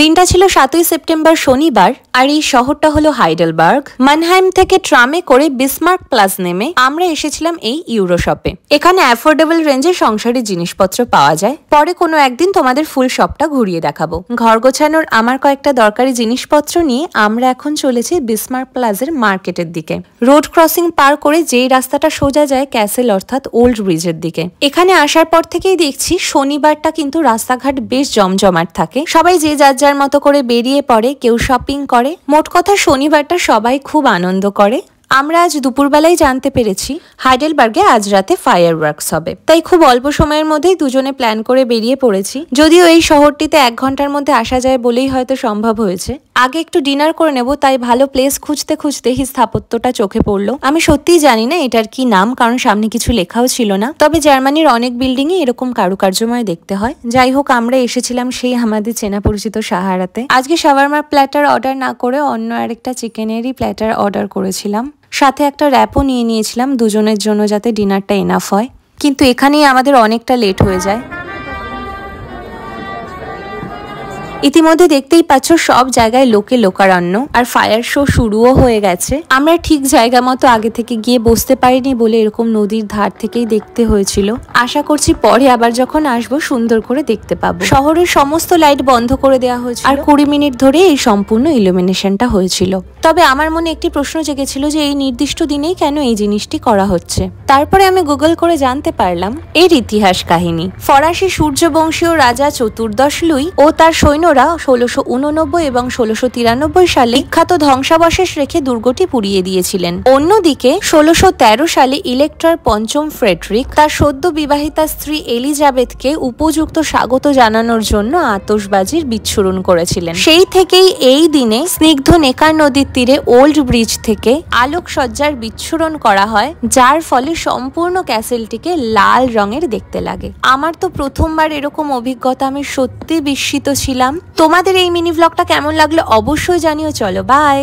দিনটা ছিল 7ই সেপ্টেম্বর শনিবার, আর এই শহরটা হলো হাইডেলবার্গ। মানহাইম থেকে ট্রামে করে বিসমার্ক প্লাজ নেমে আমরা এসেছিলাম এই ইউরো শপে। এখানে অ্যাফোর্ডেবল রেঞ্জে সংসারের জিনিসপত্র পাওয়া যায়। পরে কোনো একদিন তোমাদের ফুল শপটা ঘুরিয়ে দেখাবো। ঘর গোছানোর আমার কয়েকটা দরকারি জিনিসপত্র নিয়ে আমরা এখন চলেছি বিসমার্ক প্লাজের মার্কেটের দিকে। রোড ক্রসিং পার করে যেই রাস্তাটা সোজা যায় ক্যাসেল অর্থাৎ ওল্ড ব্রিজের দিকে। এখানে আসার পর থেকেই দেখছি শনিবারটা কিন্তু রাস্তাঘাট বেশ জমজমাট থাকে। সবাই যে যার যার মতো করে বেরিয়ে পড়ে, কেউ শপিং করে। মোট কথা শনিবারটা সবাই খুব আনন্দ করে। আমরা আজ দুপুরবেলায় জানতে পেরেছি হাইডেলবার্গে আজ রাতে ফায়ার ওয়ার্কস হবে, তাই খুব অল্প সময়ের মধ্যেই দুজনে প্ল্যান করে বেরিয়ে পড়েছি। যদিও এই শহরটিতে 1 ঘন্টার মধ্যে আসা যায় বলেই হয়তো সম্ভব হয়েছে। আগে একটু ডিনার করে নেব, তাই ভালো প্লেস খুঁজতে খুঁজতে এই স্থাপত্যটা চোখে পড়লো। আমি সত্যিই জানি না এটার কি নাম, কারণ সামনে কিছু লেখাও ছিল না। তবে জার্মানির অনেক বিল্ডিং এ এরকম কারুকার্যময় দেখতে হয়। যাই হোক, আমরা এসেছিলাম সেই আমাদের চেনা পরিচিত সাহারাতে। আজকে শাওয়ারমার প্ল্যাটার অর্ডার না করে অন্য আরেকটা চিকেনেরই প্ল্যাটার অর্ডার করেছিলাম। সাথে একটা র্যাপও নিয়ে নিয়েছিলাম দুজনের জন্য, যাতে ডিনারটা এনাফ হয়। কিন্তু এখানেই আমাদের অনেকটা লেট হয়ে যায়। ইতিমধ্যে দেখতেই পাচ্ছ সব জায়গায় লোকে লোকারণ্য, আর ফায়ার শো শুরুও হয়ে গেছে। আমরা ঠিক জায়গা মতো আগে থেকে গিয়ে বসতে পারিনি বলে এরকম নদীর ধার থেকেই দেখতে হয়েছিল। আশা করছি পরে আবার যখন আসবো সুন্দর করে দেখতে পাবো। শহরের সমস্ত লাইট বন্ধ করে দেওয়া হয়েছিল, আর 20 মিনিট ধরে এই সম্পূর্ণ ইলুমিনেশনটা হয়েছিল। তবে আমার মনে একটি প্রশ্ন জেগেছিল যে এই নির্দিষ্ট দিনেই কেন এই জিনিসটি করা হচ্ছে। তারপরে আমি গুগল করে জানতে পারলাম এর ইতিহাস কাহিনী। ফরাসি সূর্যবংশীয় রাজা চতুর্দশ লুই ও তার সৈন্যরা 1689 এবং 1693 সালে বিখ্যাত ধ্বংসাবশেষ রেখে দুর্গটি পুড়িয়ে দিয়েছিলেন। অন্যদিকে 1613 সালে ইলেকট্রার পঞ্চম ফ্রেডরিক তার সদ্য বিবাহিতা স্ত্রী এলিজাবেথকে উপযুক্ত স্বাগত জানানোর জন্য আতশবাজির বিচ্ছুরণ করেছিলেন। সেই থেকেই এই দিনে স্নিগ্ধ নেকার নদীর তীরে ওল্ড ব্রিজ থেকে আলোকসজ্জার বিচ্ছুরণ করা হয়, যার ফলে সম্পূর্ণ ক্যাসেলটিকে লাল রঙের দেখতে লাগে। আমার তো প্রথমবার এরকম অভিজ্ঞতা, আমি সত্যি বিস্মিত ছিলাম। তোমাদের এই মিনি ভ্লগটা কেমন লাগলো অবশ্যই জানিও। চলো বাই।